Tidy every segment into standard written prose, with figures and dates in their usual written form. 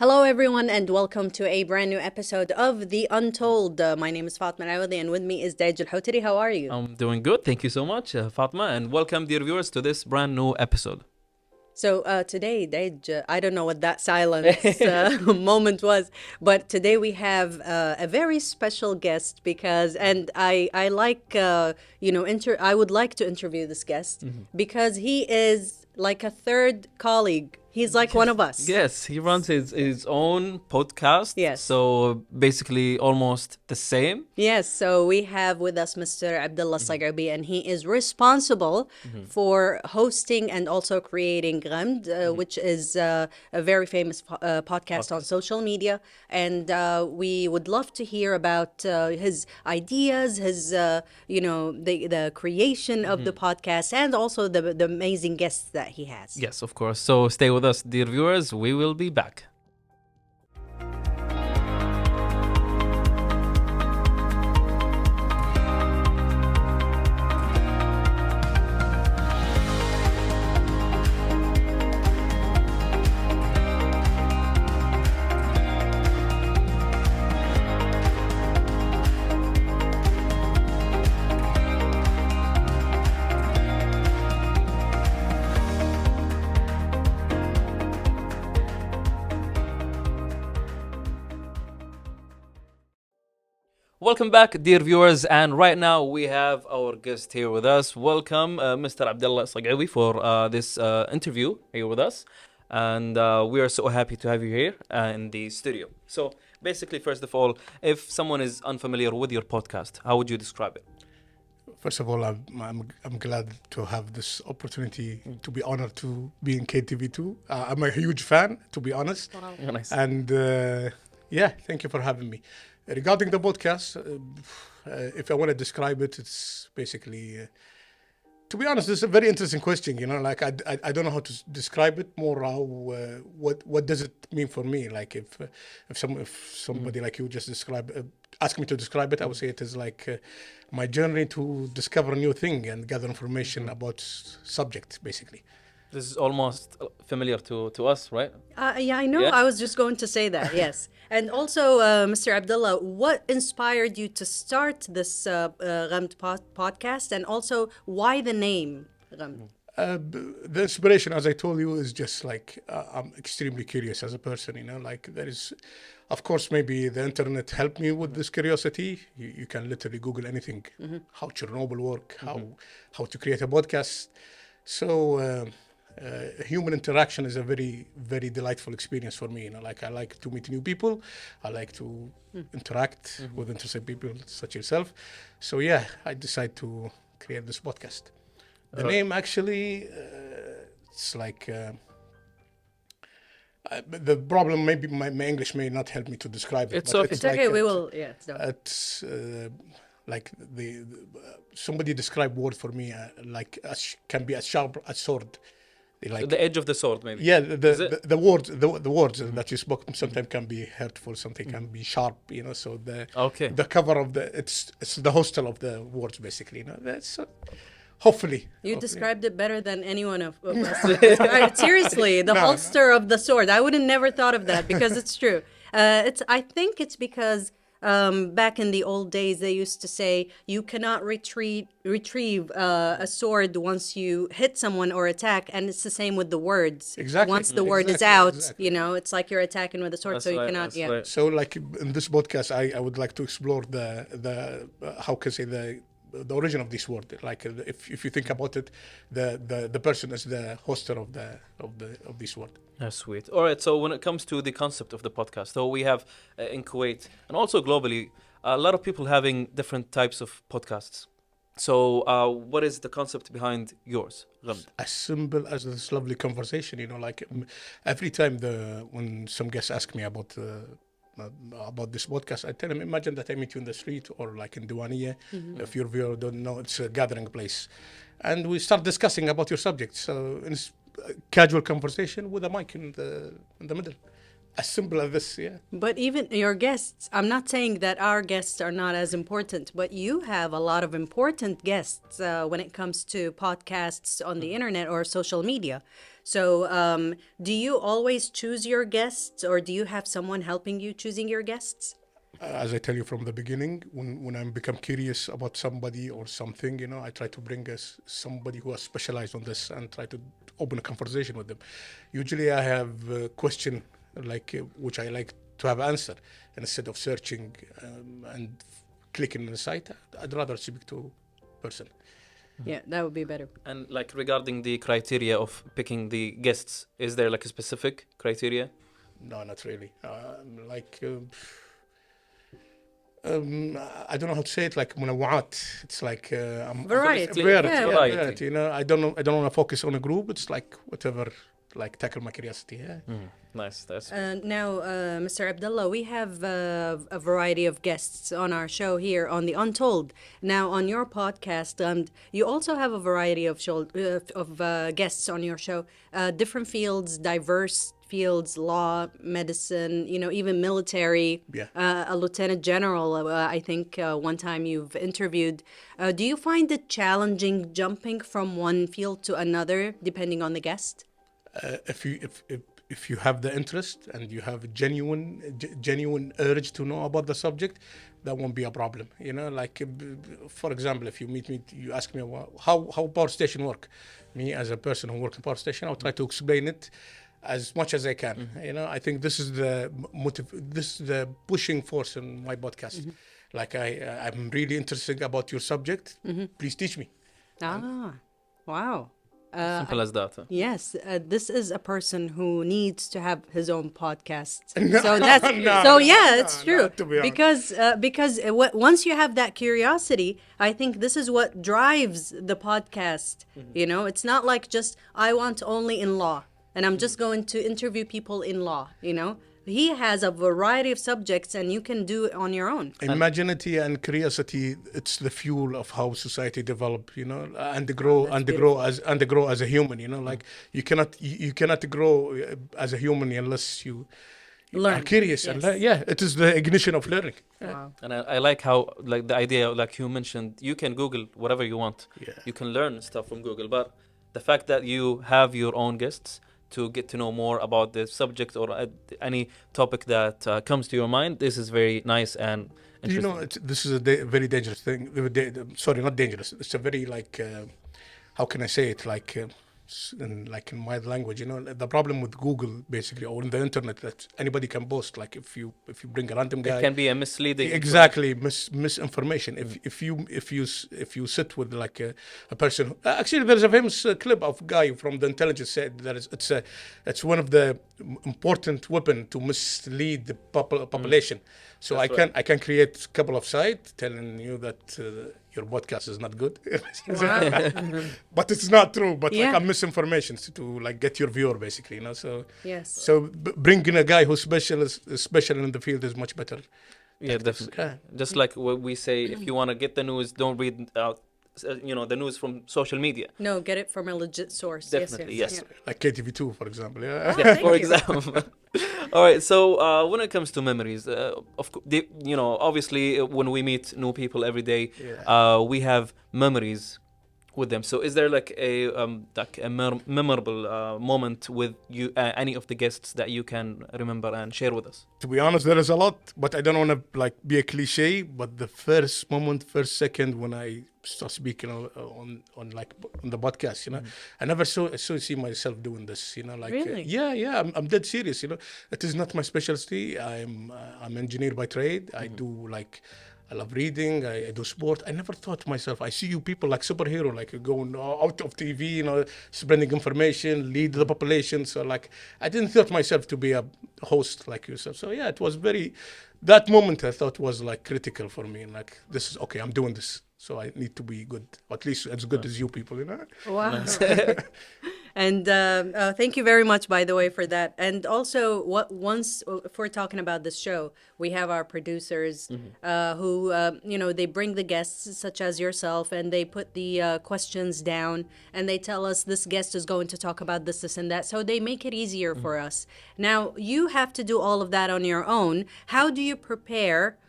Hello, everyone, and welcome to a brand new episode of The Untold. My name is Fatma Awadi, and with me is Daj Al-Hotari. How are you? I'm doing good. Thank you so much, Fatma, and welcome, dear viewers, to this brand new episode. So today, Daj, I don't know what that silence moment was, but today we have a very special guest and I like, I would like to interview this guest because he is like a third colleague. He's like one of us. Yes, he runs his own podcast. Yes. So basically almost the same. Yes, so we have with us Mr. Abdullah ALSaqubi, and he is responsible for hosting and also creating Ghamd, which is a very famous podcast on social media. And we would love to hear about his ideas, the creation of the podcast, and also the amazing guests that he has. Yes, of course. So stay with us, dear viewers. We will be back. Welcome back, dear viewers, and right now we have our guest here with us. Welcome, Mr. Abdullah ALSaqubi, for this interview here with us, and we are so happy to have you here in the studio. So, basically, first of all, if someone is unfamiliar with your podcast, how would you describe it? First of all, I'm glad to have this opportunity to be honored to be in KTV2. I'm a huge fan, to be honest. Yeah, nice. And thank you for having me. Regarding the podcast, if I want to describe it, it's basically, to be honest, it's a very interesting question. You know, like I don't know how to describe it more. How what does it mean for me? Like if somebody like you just ask me to describe it, I would say it is like my journey to discover a new thing and gather information about subject, basically. This is almost familiar to us, right? Yeah, I know. Yeah. I was just going to say that, yes. And also, Mr. Abdullah, what inspired you to start this Ghamd podcast? And also, why the name Ghamd? The inspiration, as I told you, is just like I'm extremely curious as a person, you know, like there is, of course, maybe the internet helped me with this curiosity. You can literally Google anything, how Chernobyl work, how to create a podcast. So human interaction is a very, very delightful experience for me. You know, like I like to meet new people. I like to interact with interesting people such as yourself. So yeah, I decided to create this podcast. The name actually, it's like, the problem, maybe my English may not help me to describe it. It's but okay. It's okay, like we will, yeah. So. It's like somebody described word for me, like can be as sharp as sword. Like, The edge of the sword, maybe. yeah, the words that you spoke sometimes can be hurtful, something can be sharp, you know. So the cover of it's the hostel of the words, basically. You know, that's hopefully. You described it better than anyone of us. Seriously, the holster of the sword. I would have never thought of that because it's true. I think it's because back in the old days, they used to say you cannot retrieve a sword once you hit someone or attack, and it's the same with the words. Exactly. Once the word is out, you know, it's like you're attacking with a sword, That's so you right, cannot. that's Yeah. right. So, like in this podcast, I would like to explore the how can I say the origin of this word. Like if you think about it, the person is the hoster of this word. That's sweet. All right, so when it comes to the concept of the podcast, so we have in Kuwait and also globally, a lot of people having different types of podcasts. So what is the concept behind yours, Ghamd? As simple as this lovely conversation, you know, like every time when some guests ask me about this podcast, I tell them, imagine that I meet you in the street or like in Diwaniya. If your viewer don't know, it's a gathering place. And we start discussing about your subject. So it's a casual conversation with a mic in the middle. As simple as this, yeah. But even your guests, I'm not saying that our guests are not as important, but you have a lot of important guests when it comes to podcasts on the internet or social media. So, do you always choose your guests, or do you have someone helping you choosing your guests? As I tell you from the beginning, when I become curious about somebody or something, I try to bring us somebody who has specialized on this and try to open a conversation with them. Usually I have a question which I like to have answer, and instead of searching and clicking on the site, I'd rather speak to person. Yeah, that would be better. And like regarding the criteria of picking the guests, is there like a specific criteria? No, not really. I don't know how to say it. Like munawat. It's like Variety. Variety. Yeah. Variety. I don't know. I don't want to focus on a group. It's like whatever. Like tackle my curiosity. Yeah. Nice. That's Now, Mr. Abdullah, we have a variety of guests on our show here on the Untold. Now, on your podcast, you also have a variety of guests on your show, different fields, diverse fields, law, medicine, even military. Yeah. A lieutenant general, I think one time you've interviewed. Do you find it challenging jumping from one field to another, depending on the guest? If you have the interest and you have a genuine urge to know about the subject, that won't be a problem. For example, if you meet me, you ask me how power station work. Me as a person who works in power station, I'll try to explain it as much as I can. I think this is the pushing force in my podcast. Like I'm really interested about your subject. Please teach me. Wow. simple as that. Yes, this is a person who needs to have his own podcast. No, So that's it's true. to be honest. Because once you have that curiosity, I think this is what drives the podcast. It's not like just I want only in law and I'm just going to interview people in law. He has a variety of subjects and you can do it on your own. Imaginity and curiosity, it's the fuel of how society develop, and grow as a human, like you cannot grow as a human unless you Learn. are curious. Yes. And it is the ignition of learning. Wow. And I like how, like the idea, like you mentioned, you can Google whatever you want. Yeah. You can learn stuff from Google. But the fact that you have your own guests to get to know more about the subject or any topic that comes to your mind, this is very nice and interesting. This is a very dangerous thing. Sorry, not dangerous. It's a very how can I say it? In my language, the problem with Google basically, or in the internet, that anybody can boast. Like if you bring a random guy, It can be a misleading. exactly misinformation. If you sit with a person, actually there's a famous clip of a guy from the intelligence said that it's one of the important weapon to mislead the population. So That's I can create a couple of sites telling you that your podcast is not good, but it's not true. But Yeah. I'm misinformation to get your viewer basically, So Yes. bringing a guy who's special in the field is much better. Yeah, definitely. Yeah. Just like what we say, if you want to get the news, don't read out, the news from social media. No, get it from a legit source. Definitely, yes. Yeah. Like KTV2, for example. Yeah. Yeah, for you. example. All right. So when it comes to memories, obviously when we meet new people every day, we have memories with them. So is there a memorable moment with you, any of the guests that you can remember and share with us? To be honest, there is a lot, but I don't want to be a cliche. But the first second when I start speaking on the podcast, I never see myself doing this. Really? I'm dead serious. It is not my specialty. I'm engineer by trade. I do I love reading. I do sport. I never thought to myself, I see you people like superhero, going out of TV, spreading information, lead the population. So I didn't thought myself to be a host like yourself. So yeah, it was that moment I thought was critical for me. And this is okay, I'm doing this. So I need to be good, at least as good as you people, Wow. And thank you very much, by the way, for that. And also, if we're talking about this show, we have our producers who, they bring the guests, such as yourself, and they put the questions down, and they tell us this guest is going to talk about this, and that. So they make it easier for us. Now, you have to do all of that on your own. How do you prepare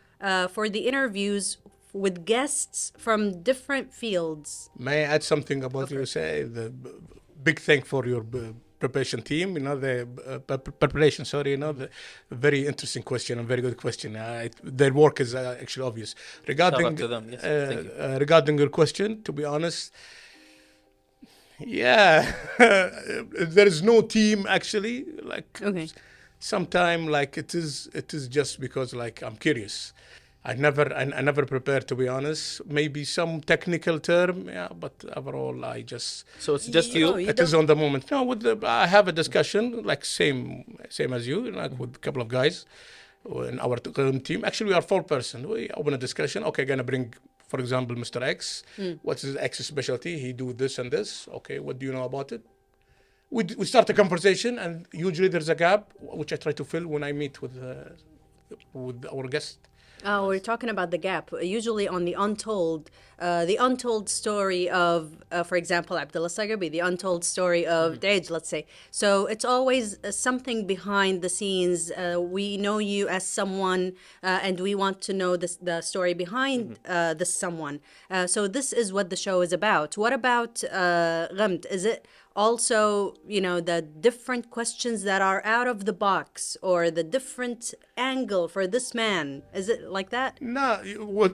for the interviews with guests from different fields? May I add something about you? Say the big thank for your preparation team. The preparation. Sorry, the very interesting question and very good question. Their work is actually obvious. Shout out to them. Yes, thank you. Regarding your question, to be honest, yeah, there is no team actually. Like, Okay. sometime like it is just because like I'm curious. I never prepare, to be honest. Maybe some technical term, yeah, but overall I just So it's just You know, you. you it is on the moment. No, I have a discussion like same as you, like with a couple of guys in our team. Actually, we are 4 person. We open a discussion. Okay, gonna bring, for example, Mr. X. What's his X specialty? He do this and this. Okay, what do you know about it? We start a conversation, and usually there's a gap which I try to fill when I meet with our guest. Oh, we're talking about the gap. Usually on the Untold story of, for example, Abdullah Saghabi, the untold story of Dej, let's say. So it's always something behind the scenes. We know you as someone, and we want to know the story behind this someone. So this is what the show is about. What about Ghamd? Is it also, the different questions that are out of the box or the different angle for this man? Is it like that? No,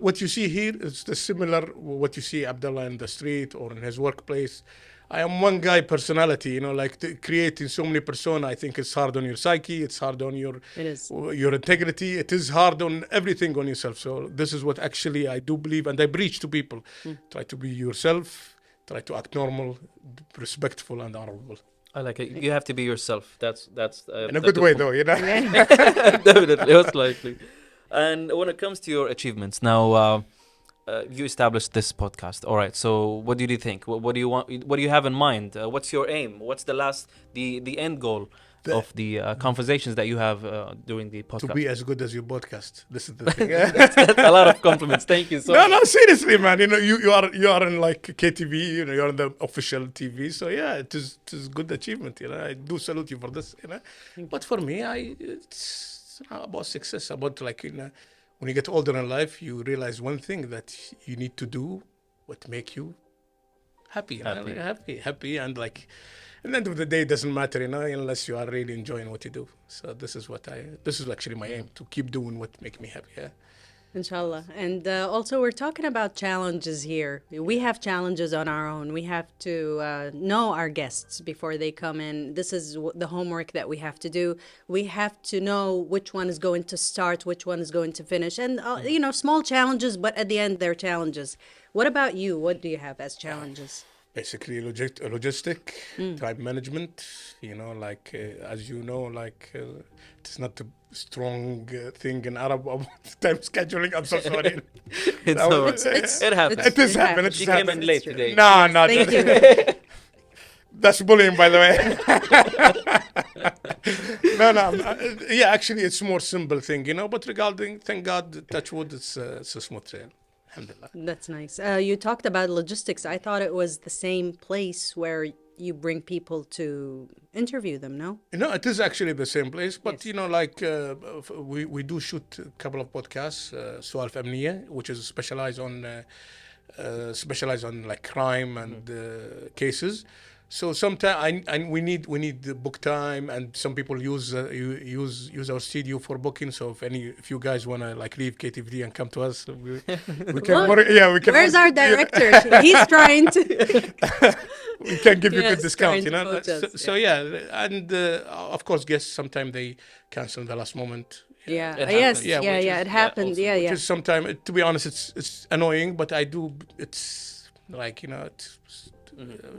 what you see here is the similar what you see Abdullah in the street or in his workplace. I am one guy personality, like creating so many persona. I think it's hard on your psyche. It's hard on your It is. your integrity. It is hard on everything on yourself. So this is what actually I do believe, and I preach to people: try to be yourself. Try to act normal, respectful, and honorable. I like it. You have to be yourself. That's In a good way, though, Definitely, most likely. And when it comes to your achievements, now you established this podcast. All right. So what do you think? What do you want? What do you have in mind? What's your aim? What's the end goal of the conversations that you have during the podcast? To be as good as your podcast. This is the thing. That's a lot of compliments. Thank you so much. No, seriously, man. You are in like KTV. You're in the official TV. So yeah, it is good achievement. I do salute you for this. But for me, it's not about success. About like when you get older in life, you realize one thing that you need to do what make you happy. Happy, and like. At the end of the day, it doesn't matter, unless you are really enjoying what you do. So this is actually my aim, to keep doing what makes me happy. Yeah. Inshallah. And also, we're talking about challenges here. We have challenges on our own. We have to know our guests before they come in. This is the homework that we have to do. We have to know which one is going to start, which one is going to finish. And, small challenges, but at the end, they're challenges. What about you? What do you have as challenges? Basically, logistic, time management. Like as you know, like it's not a strong thing in Arab about time scheduling. I'm so sorry. It's all right. It happens. It is happening. She came in late today. No, Thank you. that's bullying, by the way. No. Yeah, actually, it's more simple thing, But regarding, thank God, touch wood, it's a smooth trail. Alhamdulillah. That's nice. You talked about logistics. I thought it was the same place where you bring people to interview them, no? No, it is actually the same place, but Yes. like we do shoot a couple of podcasts, Sualf Amniya, which is specialized on like crime and cases. So sometimes we need the book time, and some people use our studio for booking. So if you guys wanna like leave KTVD and come to us, we can. We can. Where's our director? He's trying to. We can give you Yes, good discount, trying to poach us, So yeah, and of course, guests sometimes they cancel in the last moment. Yeah. It Yes. happens. Yeah. which Yeah. is- It happened. also- Yeah. Which Yeah. is sometimes, to be honest, it's annoying, but it's like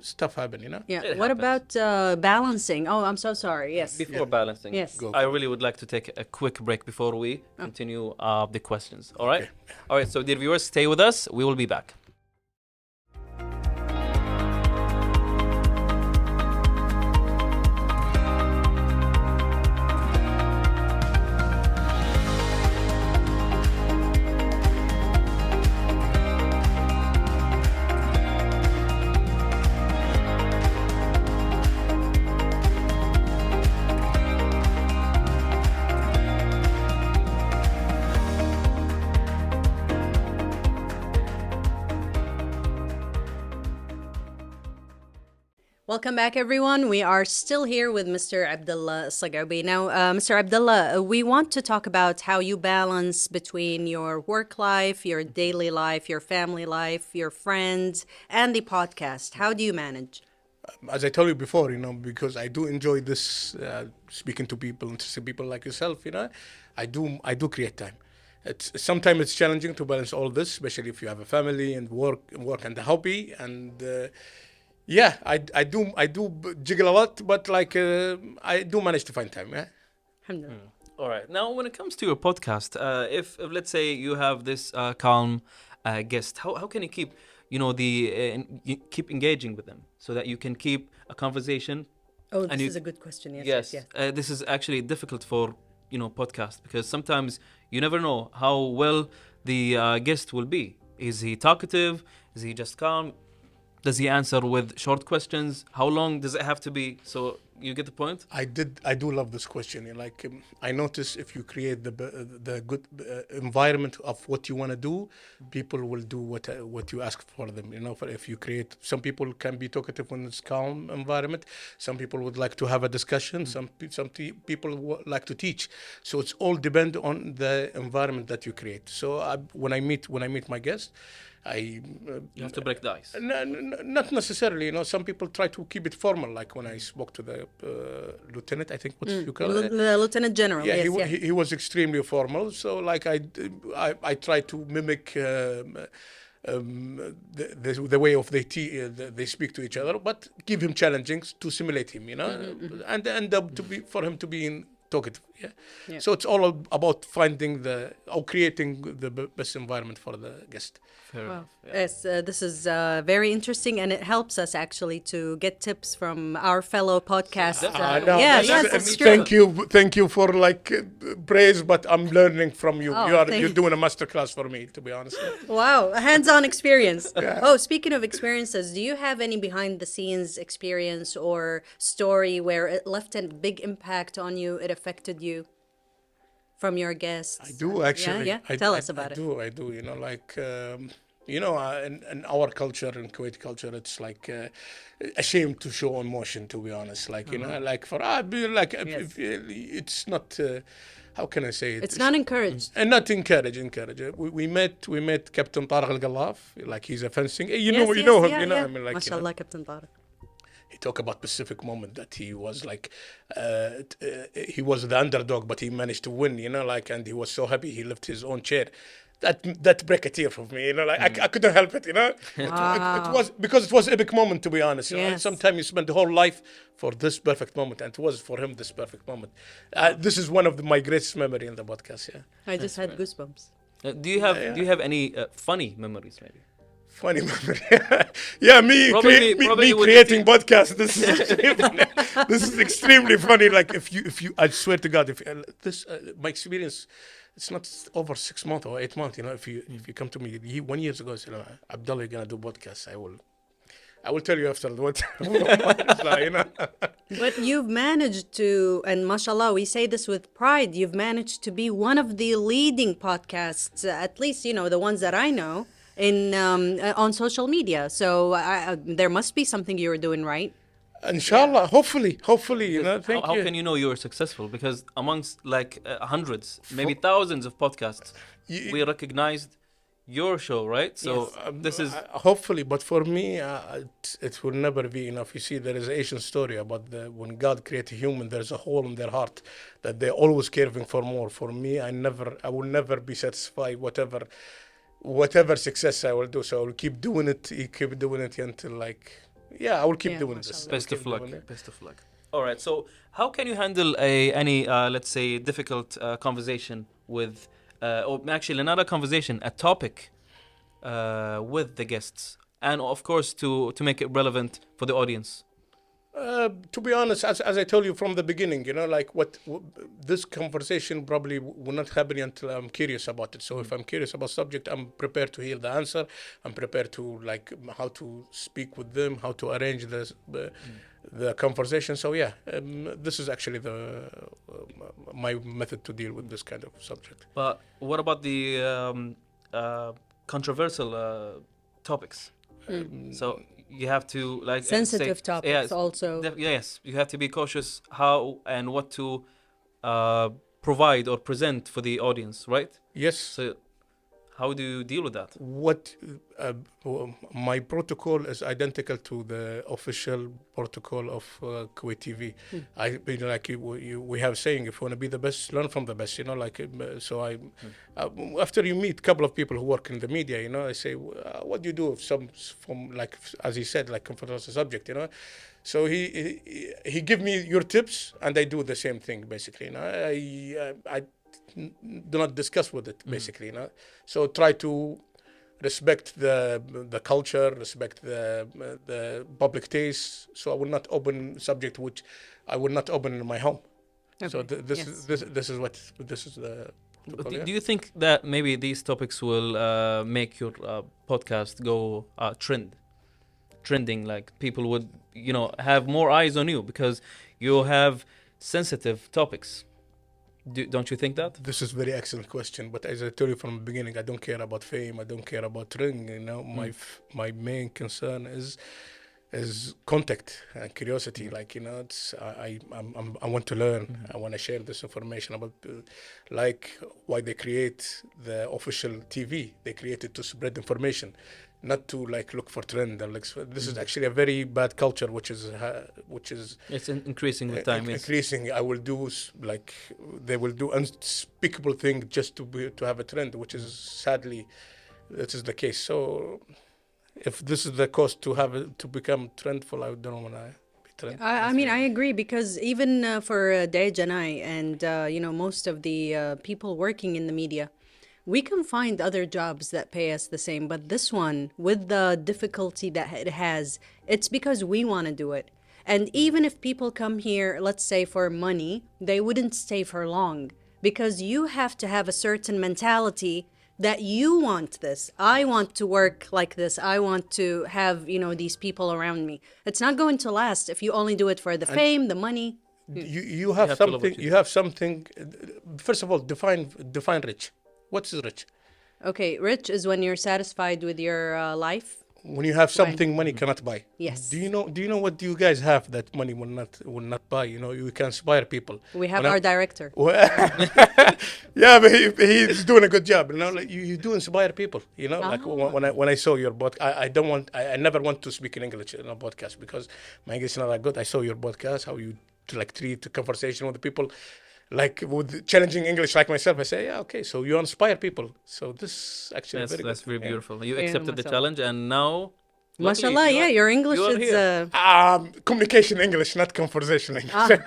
stuff happen, Yeah. It What happens. about balancing? Oh, I'm so sorry. Yes. Before balancing, Yes. Go. I really would like to take a quick break before we continue the questions. All right? Okay. All right, so dear viewers, stay with us. We will be back. Welcome back, everyone. We are still here with Mr. Abdullah ALSaqubi. Now, Mr. Abdullah, we want to talk about how you balance between your work life, your daily life, your family life, your friends, and the podcast. How do you manage? As I told you before, because I do enjoy this, speaking to people, interesting people like yourself, I do create time. Sometimes it's challenging to balance all this, especially if you have a family and work and a hobby. And yeah, I do jiggle a lot, but I do manage to find time. Yeah. Alhamdulillah. All right. Now, when it comes to your podcast, if let's say you have this calm guest, how can you keep keep engaging with them so that you can keep a conversation? Oh, this is a good question. Yes. This is actually difficult for podcast, because sometimes you never know how well the guest will be. Is he talkative? Is he just calm? Does he answer with short questions? How long does it have to be? So you get the point? I do love this question. I notice if you create the good environment of what you want to do, people will do what you ask for them. If you create, some people can be talkative when it's calm environment. Some people would like to have a discussion. Some people like to teach. So it's all depend on the environment that you create. So when I meet my guests, You have to break the ice. not necessarily. Some people try to keep it formal. Like when I spoke to the lieutenant, I think you call it. The Lieutenant General. Yeah, Yes, he was extremely formal. So I try to mimic the way of they speak to each other, but give him challenges to simulate him. And end up for him to be in talkative. Yeah. So it's all about finding or creating the best environment for the guest. Fair Wow. enough. Yeah. Yes, this is very interesting, and it helps us actually to get tips from our fellow podcast. No, It's true. thank you for praise, but I'm learning from you. Oh, You're doing a masterclass for me, to be honest. Wow, a hands-on experience. Oh, speaking of experiences, do you have any behind-the-scenes experience or story where it left a big impact on you, it affected you from your guests? I do actually. Yeah. Tell us about it. I do. In our culture, in Kuwait culture, it's ashamed to show emotion. To be honest, it's not. How can I say it? It's not encouraged. And not encourage. We met Captain Tariq Al-Ghalaf. He's a fencing. You know him. Yeah. I mean, MashaAllah, Captain Tariq. He talked about specific moment that he was he was the underdog, but he managed to win. And he was so happy he left his own chair. That break a tear for me. I couldn't help it. It was because it was an epic moment, to be honest. Yes. Sometimes you spend the whole life for this perfect moment, and it was for him this perfect moment. This is one of my greatest memory in the podcast. Yeah. I just had goosebumps. Do you have any funny memories, maybe? Funny memory. Yeah, me creating podcasts. This is extremely funny. If you, I swear to God, my experience, it's not over 6 months or 8 months. If you come to me 1 year ago, say, Abdullah, you're gonna do podcasts. I will tell you after what. But you've managed to, and mashallah, we say this with pride, you've managed to be one of the leading podcasts, at least, the ones that I know, on social media. So there must be something you're doing right. Inshallah, hopefully, thank How you. can you know you're successful? Because amongst hundreds, maybe thousands of podcasts, we recognized your show, right? So this is hopefully, but for me, it will never be enough. You see, there is an Asian story about when God created human, there's a hole in their heart that they're always craving for more. For me, I will never be satisfied. Whatever success I will do, so I will keep doing it until I will keep doing this. best of luck. Best of luck. All right. So how can you handle any let's say difficult conversation with, or actually not a conversation, a topic with the guests, and of course to make it relevant for the audience? To be honest, as I told you from the beginning, this conversation probably will not happen until I'm curious about it. So if I'm curious about subject, I'm prepared to hear the answer. I'm prepared to how to speak with them, how to arrange the conversation. So this is actually my method to deal with this kind of subject. But what about the controversial topics? So you have to like Sensitive topics yes, also. yes, you have to be cautious how and what to provide or present for the audience, right? Yes. So how do you deal with that? What my protocol is identical to the official protocol of Kuwait TV. We have saying, if you want to be the best, learn from the best. So after you meet a couple of people who work in the media, I say, what do you do if from like as he said, like controversial subject, So he give me your tips, and I do the same thing basically. I do not discuss with it basically. So try to respect the culture, respect the public taste. So I will not open subject which I will not open in my home. Okay. So this is the But protocol, do you think that maybe these topics will make your podcast go trending? Like people would, have more eyes on you because you have sensitive topics. Don't you think that? This is very excellent question, but as I told you from the beginning, I don't care about fame. I don't care about ring. My main concern is contact and curiosity. Like I want to learn. I want to share this information about like why they create the official TV. They created to spread information, not to like look for trend. And this is actually a very bad culture, which is It's increasing with time. Yes. increasing. I will do they will do unspeakable thing just to have a trend, which is sadly this is the case. So if this is the cost to have it to become trendful, I don't want to be trend. I mean, I agree because even for Dej and I, and most of the people working in the media, we can find other jobs that pay us the same. But this one, with the difficulty that it has, it's because we want to do it. And even if people come here, let's say for money, they wouldn't stay for long because you have to have a certain mentality that you want this. I want to work like this. I want to have, these people around me. It's not going to last if you only do it for the fame, the money. You have have to love what something. you You have something. First of all, define rich. What is rich? Okay, rich is when you're satisfied with your life. When you have something money cannot buy. Yes. Do you know what you guys have that money will not buy? You can inspire people. We have When I- our director. Yeah, but he's doing a good job. Like you do inspire people. Like when I saw your podcast, I never want to speak in English in a podcast because my English is not that good. I saw your podcast, how you like treat the conversation with the people, like with challenging English like myself. I say, yeah, okay, so you inspire people. So this actually That's very good. beautiful. You Yeah, accepted the mashallah. challenge, and now, luckily, Mashallah, you are- your English you are is... here. Communication English, not conversation English.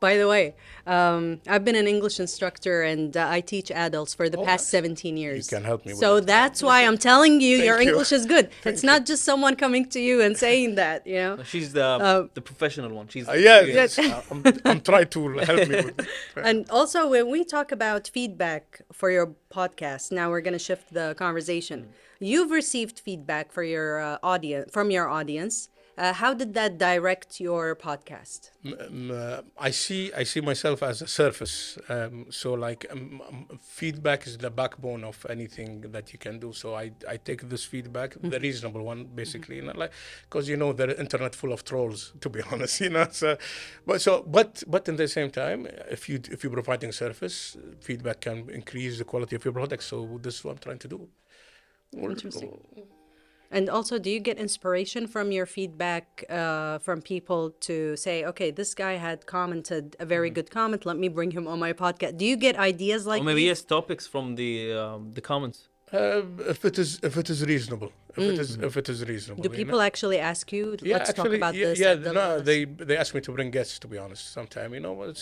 By the way, I've been an English instructor and I teach adults for the past 17 years. You can help me with So that. that's why I'm telling you your you. English is good. It's not just someone coming to you and saying that, She's the professional one. She's Yes, I'm trying to help me with it. And also, when we talk about feedback for your podcast, now we're going to shift the conversation. You've received feedback for your from your audience. How did that direct your podcast? I see myself as a service. So like feedback is the backbone of anything that you can do. So I take this feedback, the reasonable one, basically, like because the internet full of trolls, to be honest, So, but in the same time, if you're providing service, feedback can increase the quality of your product. So this is what I'm trying to do. Interesting. And also, do you get inspiration from your feedback from people to say, okay, this guy had commented a very good comment, let me bring him on my podcast? Do you get ideas like or maybe these? yes, topics from the comments. If it is reasonable, if it is reasonable. Do people actually ask you, Yeah, let's actually, talk about this? Yeah, Abdullah, no, they ask me to bring guests. To be honest, sometimes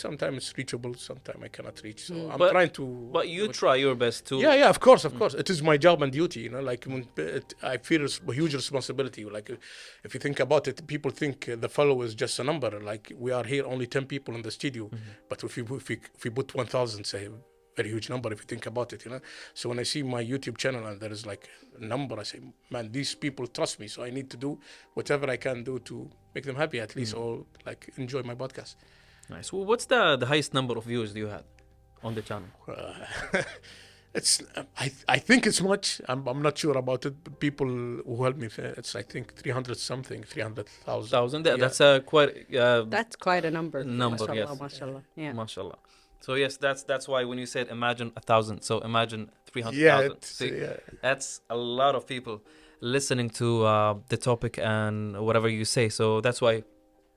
sometimes it's reachable, sometimes I cannot reach. So I'm trying to. But you try your best to. Yeah, of course. It is my job and duty. Like I feel a huge responsibility. Like if you think about it, people think the follow is just a number. Like we are here only 10 people in the studio, but if we put 1,000, say. Very huge number if you think about it, So when I see my YouTube channel and there is like a number, I say, man, these people trust me, so I need to do whatever I can do to make them happy at least, or like enjoy my podcast. Nice. Well, what's the highest number of views you had on the channel? It's I think it's much. I'm not sure about it. But people who help me, it's I think 300 something, 300,000. Thousand. Yeah. That's quite That's quite a number. Number, Mashallah, yes. mashallah. Yeah. mashallah. So yes, that's why when you said imagine 1,000, so imagine 300,000. Yeah, See, yeah. that's a lot of people listening to the topic and whatever you say. So that's why,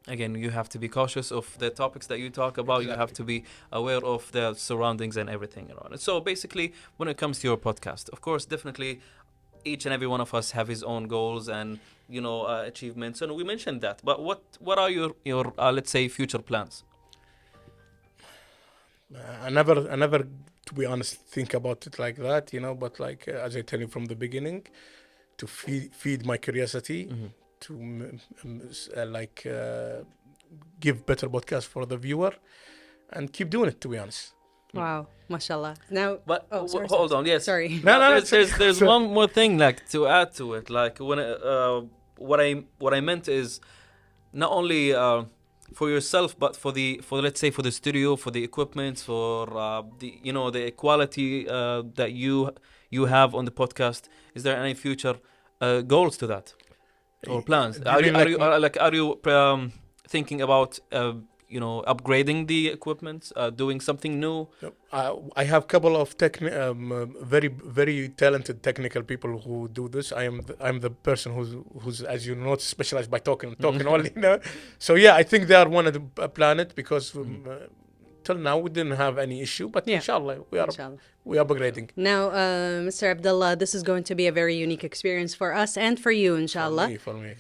again, you have to be cautious of the topics that you talk about. You have to be aware of the surroundings and everything around it. So basically, when it comes to your podcast, of course, definitely, each and every one of us have his own goals and achievements, and we mentioned that. But what are your let's say future plans? I never, to be honest, think about it like that, But like as I tell you from the beginning, to feed my curiosity, to give better podcast for the viewer, and keep doing it. To be honest. Wow, mashallah. Now, But sorry, hold on, yes. Sorry. No, There's one more thing like to add to it. Like when what I meant is not only for yourself, but for let's say for the studio, for the equipment, for the quality that you have on the podcast. Is there any future goals to that or plans? Are you thinking about upgrading the equipment, doing something new? I have a couple of very very talented technical people who do this. I'm the person who's as you know specialized by talking only. So yeah, I think they are one of the planet because till now we didn't have any issue, but inshallah we are upgrading. Now, Mr. Abdullah, this is going to be a very unique experience for us and for you, inshallah. For me,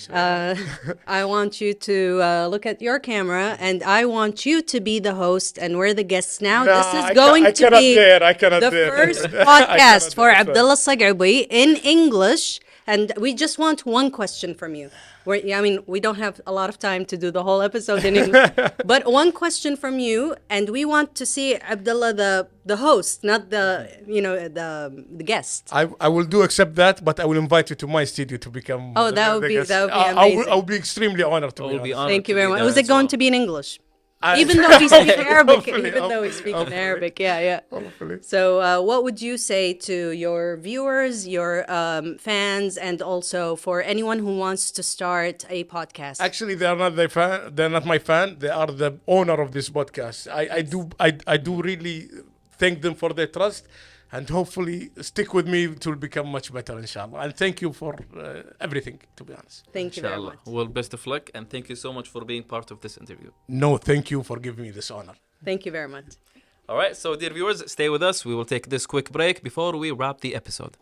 I want you to look at your camera, and I want you to be the host, and we're the guests now. This is going to be the first podcast for Abdullah ALSaqubi in English, and we just want one question from you. We don't have a lot of time to do the whole episode in English, but one question from you, and we want to see Abdullah the host, not the guest. I will do accept that, but I will invite you to my studio to become. Oh, that would be amazing. I will be extremely honored to be honest. Thank you very much. Was it going to be in English? Even though we speak Arabic, yeah. Hopefully. So, what would you say to your viewers, your fans, and also for anyone who wants to start a podcast? Actually, they are not their fan. They're not my fan. They are the owner of this podcast. I do really thank them for their trust, and hopefully stick with me. It will become much better, inshallah. And thank you for everything, to be honest. Thank you very much. Well, best of luck, and thank you so much for being part of this interview. No, thank you for giving me this honor. Thank you very much. All right, so dear viewers, stay with us. We will take this quick break before we wrap the episode.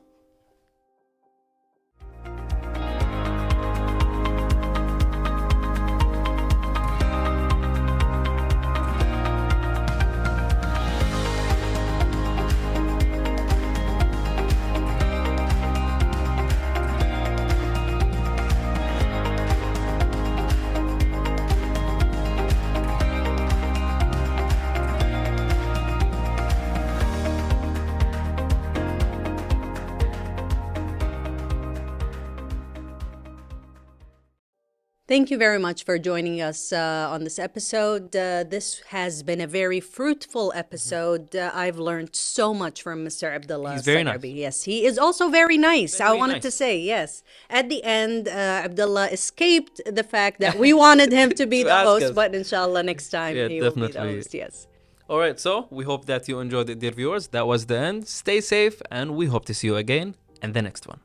Thank you very much for joining us on this episode. This has been a very fruitful episode. I've learned so much from Mr. Abdullah. He's very nice. Yes, he is also very nice. Very I wanted nice. to say, yes. At the end, Abdullah escaped the fact that we wanted him to be To the ask host, us. but inshallah next time Yeah, he will be the definitely. host. Yes. All right, so we hope that you enjoyed it, dear viewers. That was the end. Stay safe, and we hope to see you again in the next one.